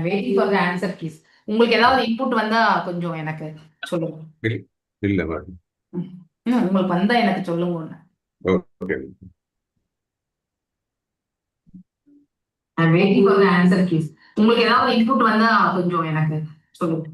Waiting for the answer keys. உங்களுக்கு ஏதாவது input வந்தா கொஞ்சம் எனக்கு சொல்லுங்க. இல்ல மேடம். உங்களுக்கு வந்தா எனக்கு சொல்லுங்க. Okay. Waiting for the answer keys. உங்களுக்கு ஏதாவது இன்புட் வந்தா கொஞ்சம் எனக்கு சொல்லுங்க.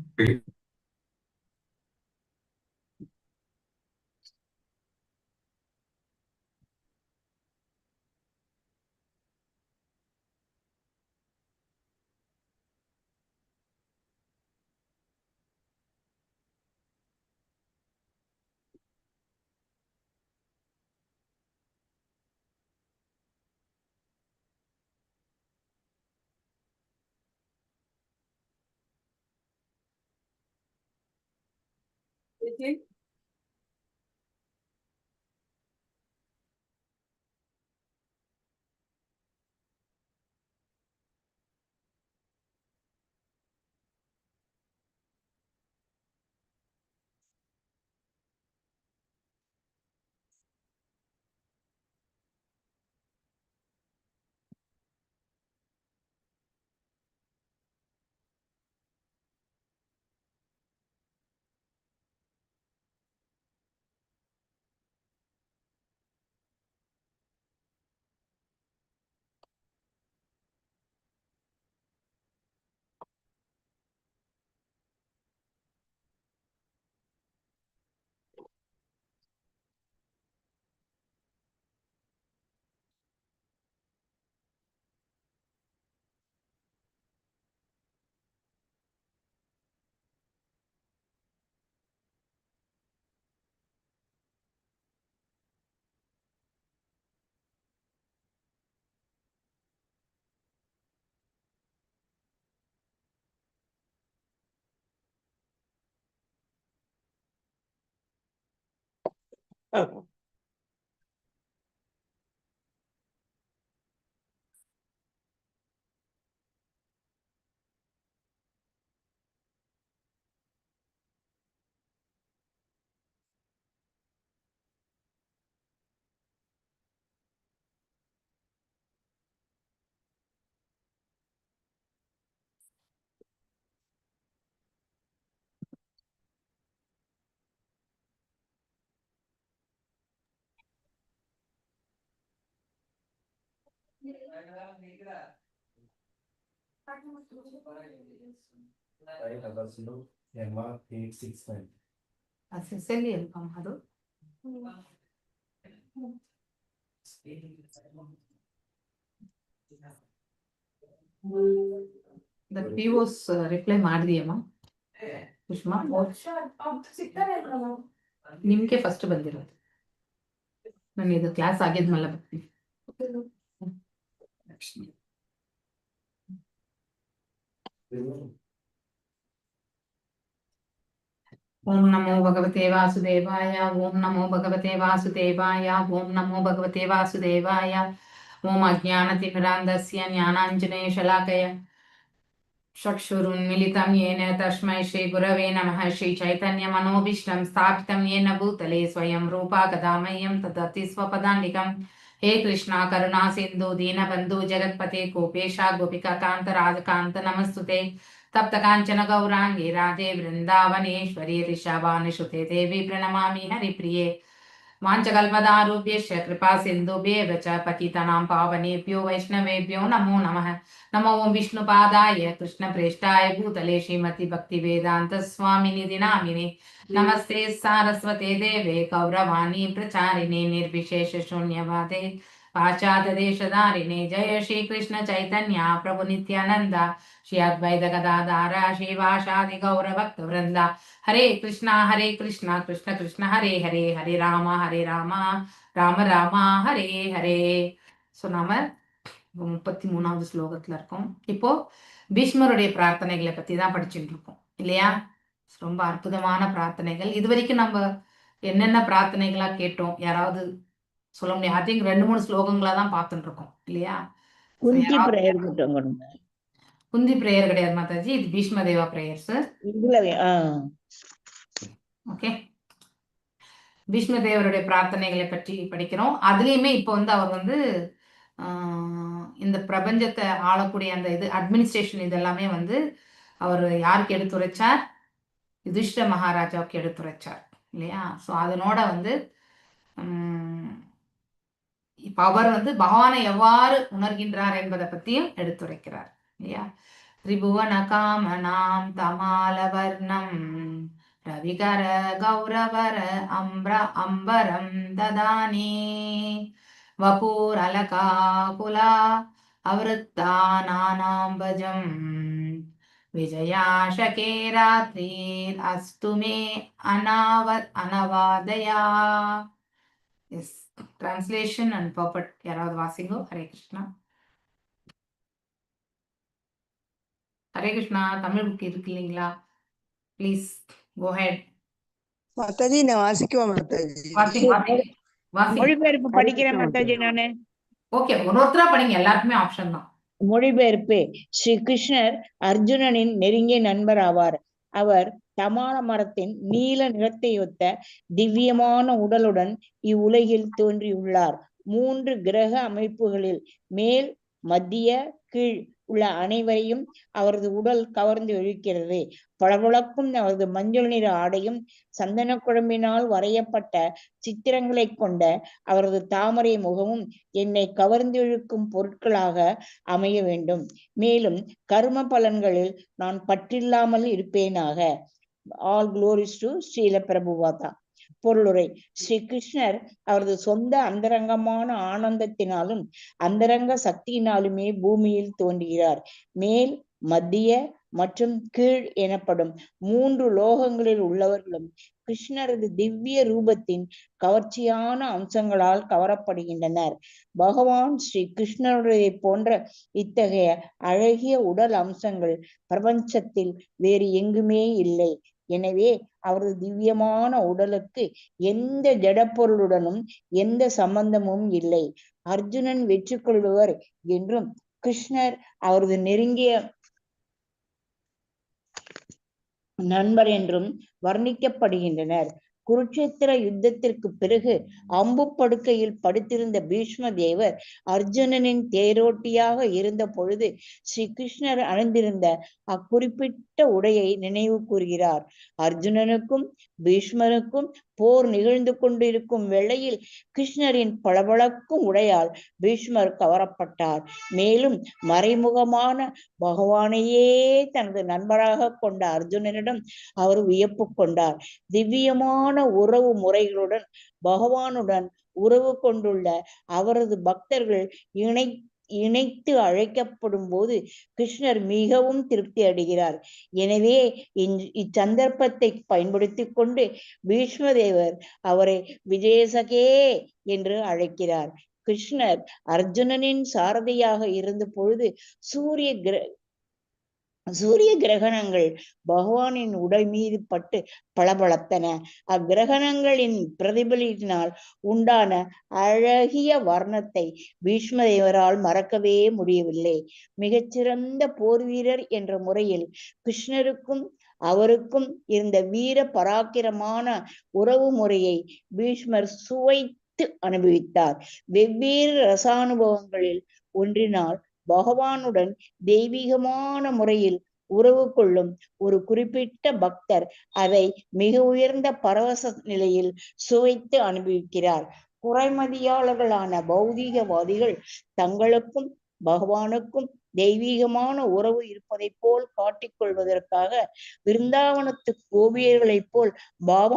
ಪಿಒಸ್ ರಿಪ್ಲೈ ಮಾಡಿದೆಯಮ್ಮ ಸುಷ್ಮಾ? ನಿಮ್ಗೆ ಫಸ್ಟ್ ಬಂದಿರೋದು. ನಾನು ಇದು ಕ್ಲಾಸ್ ಆಗಿದ್ಮೇಲೆ ಬರ್ತೀನಿ. ಓಂ ನಮೋ ಭಗವತೆ ವಾಸುದೇವಾಯ. ಓಂ ನಮೋ ಭಗವತೆ ವಾಸುದೇವಾಯ. ಓಂ ನಮೋ ಭಗವತೆ ವಾಸುದೇವಾಯ. ಓಂ ಅಜ್ಞಾನತಿಮಿರಾಂಧಸ್ಯ ಜ್ಞಾನಾಂಜನೇಯ ಶಲಾಕಯ चक्षुरुन्मिलितं येन तस्मै श्रीगुरवे नमः. श्रीचैतन्यमनोभीष्टं स्थापितं येन भूतले स्वयं रूपा कदा मह्यं ददति स्वपदान्तिकं. हे कृष्णा करुणा सिन्धु दीनबन्धु जगत्पते गोपेशा गोपिका कान्त राजकान्त नमस्तुते. तप्त काञ्चन गौराङ्गी राधे वृन्दावनेश्वरी ऋषभानुसुते देवी प्रणमामि हरिप्रिये. वाञ्छकल्पतरुभ्यश्च कृपा सिन्धुभ्येव च पतितानां पावनेभ्यो वैष्णवेभ्यो नमो नमः. नमो ओं विष्णुपादाय कृष्णप्रेष्ठाय भूतले श्रीमती भक्तिवेदान्त स्वामिनिधि नामिने. नमस्ते सारस्वते देवे गौरवाणी प्रचारिणे निर्विशेष शून्यवादे पाश्चात्यदेशधारिणे. जय श्री कृष्ण चैतन्य प्रभु नित्यानंद श्री अद्वैत गदाधर श्रीवासादि गौर भक्त वृंदा. हरे कृष्ण कृष्ण कृष्ण हरे हरे, हरे राम राम राम हरे हरे. ஸோ நாம 33வது ஸ்லோகத்துல இருக்கோம். இப்போ பீஷ்மருடைய பிரார்த்தனைகளை பத்தி தான் படிச்சுட்டு இருக்கோம் இல்லையா? ரொம்ப அற்புதமான பிரார்த்தனைகள். இது வரைக்கும் நம்ம என்னென்ன பிரார்த்தனைகளா கேட்டோம், யாராவது சொல்ல முடியும்? ஐ திங்க் 2-3 ஸ்லோகங்களா தான் பார்த்துட்டு இருக்கோம் இல்லையா? குந்தி பிரேயர் மட்டும். குந்தி பிரேயர் கிடையாது மாதாஜி, இது பீஷ்ம தேவா பிரேயர்ஸ். ஓகே, பீஷ்ம தேவருடைய பிரார்த்தனைகளை பற்றி படிக்கிறோம். அதுலயுமே இப்போ அவர் இந்த பிரபஞ்சத்தை ஆளக்கூடிய அந்த இது அட்மினிஸ்ட்ரேஷன் இதெல்லாமே வந்து அவர் யாருக்கு எடுத்துரைச்சார்? யுதிஷ்ட மகாராஜாவுக்கு எடுத்துரைச்சார் இல்லையா? ஸோ அதனோட வந்து இப்ப அவர் வந்து பகவானை எவ்வாறு உணர்கின்றார் என்பதை பத்தியும் எடுத்துரைக்கிறார் இல்லையா? திரிபுவன காமனாம் தமாலவர்ணம் ரவிகர கௌரவர அம்பரம் ததானி வபூரலகாகுலா அவருத்தானாம்பஜம் விஜயாஷகே ராத்ரீர் அஸ்துமே அனவாதயா. எஸ், டிரான்ஸ்லேஷன் அண்ட் பர்பட் யாராவது வாசிங்கோ. ஹரே கிருஷ்ணா. ஹரே கிருஷ்ணா. தமிழ் புக் இருக்கு இல்லைங்களா? Please go head. மாதாஜி நான் வாசிக்குவேன் மாதாஜி. வாசிங்க. மொழிபெயர்ப்பு படிக்கிறேன் மாதாஜி நானு. ஓகே, ஒருத்தரா படிங்க, எல்லாருக்குமே ஆப்ஷன் தான். மொழிபெயர்ப்பு. ஸ்ரீ கிருஷ்ணர் அர்ஜுனனின் நெருங்கிய நண்பர் ஆவார். அவர் தமால மரத்தின் நீல நிறத்தையொத்த திவ்யமான உடலுடன் இவ்வுலகில் தோன்றியுள்ளார். 3 கிரக அமைப்புகளில் மேல், மத்திய, கீழ் உள்ள அனைவரையும் அவரது உடல் கவர்ந்து இழுக்கிறது. பளபளக்கும் அவரது மஞ்சள் நிற ஆடையும் சந்தன குழம்பினால் வரையப்பட்ட சித்திரங்களை கொண்ட அவரது தாமரை முகமும் என்னை கவர்ந்து இழுக்கும் பொருட்களாக அமைய வேண்டும். மேலும் கர்ம பலன்களில் நான் பற்றில்லாமல் இருப்பேனாக. All glories to Srila Prabhupada. பொருளுரை. ஸ்ரீ கிருஷ்ணர் அவரது சொந்த அந்தரங்கமான ஆனந்தத்தினாலும் அந்தரங்க சக்தியினாலுமே பூமியில் தோன்றுகிறார். மேல், மத்திய மற்றும் கீழ் எனப்படும் 3 லோகங்களில் உள்ளவர்களும் கிருஷ்ணரது திவ்ய ரூபத்தின் கவர்ச்சியான அம்சங்களால் கவரப்படுகின்றனர். பகவான் ஸ்ரீ கிருஷ்ணருடைய போன்ற இத்தகைய அழகிய உடல் அம்சங்கள் பிரபஞ்சத்தில் வேறு எங்குமே இல்லை. எனவே அவரது திவ்யமான உடலுக்கு எந்த ஜடப்பொருளுடனும் எந்த சம்பந்தமும் இல்லை. அர்ஜுனன் வெற்றி கொள்பவர் என்றும் கிருஷ்ணர் அவரது நெருங்கிய நண்பர் என்றும் வர்ணிக்கப்படுகின்றனர். குருட்சேத்திர யுத்தத்திற்கு பிறகு அம்பு படுக்கையில் படுத்திருந்த பீஷ்ம தேவர் அர்ஜுனனின் தேரோட்டியாக இருந்த பொழுது ஸ்ரீ கிருஷ்ணர் அணிந்திருந்த அக்குறிப்பிட்ட உடையை நினைவு கூறுகிறார். அர்ஜுனனுக்கும் பீஷ்மருக்கும் போர் நிகழ்ந்து கொண்டிருக்கும் வேளையில் கிருஷ்ணரின் பளபளக்கும் உடையால் பீஷ்மர் கவரப்பட்டார். மேலும் மறைமுகமான பகவானையே தனது நண்பராக கொண்ட அர்ஜுனனிடம் அவர் வியப்பு கொண்டார். திவ்யமான உறவு முறைகளுடன் பகவானுடன் உறவு கொண்டுள்ள அவரது பக்தர்கள் இணைத்து அழைக்கப்படும் போது கிருஷ்ணர் மிகவும் திருப்தி அடைகிறார். எனவே இச்சந்தர்ப்பத்தை பயன்படுத்தி கொண்டு பீஷ்மதேவர் அவரை விஜயசகே என்று அழைக்கிறார். கிருஷ்ணர் அர்ஜுனனின் சாரதியாக இருந்த பொழுது சூரிய கிரகணங்கள் பகவானின் உடல் மீது பட்டு பளபளத்தன. அக்கிரகணங்களின் பிரதிபலிப்பினால் உண்டான அழகிய வர்ணத்தை பீஷ்மதேவரால் மறக்கவே முடியவில்லை. மிகச்சிறந்த போர் வீரர் என்ற முறையில் கிருஷ்ணருக்கும் அவருக்கும் இருந்த வீர பராக்கிரமான உறவு முறையை பீஷ்மர் சுவைத்து அனுபவித்தார். வெவ்வேறு ரசானுபவங்களில் ஒன்றினால் பகவானுடன் தெய்வீகமான முறையில் உறவு கொள்ளும் ஒரு குறிப்பிட்ட பக்தர் அதை மிக உயர்ந்த பரவச நிலையில் சுவைத்து அனுபவிக்கிறார். குறைமதியாளர்களான பௌதீகவாதிகள் தங்களுக்கும் பகவானுக்கும் தெய்வீகமான உறவு இருப்பதை போல் காட்டிக் கொள்வதற்காக விருந்தாவனத்து கோபியர்களைப் போல் பாபா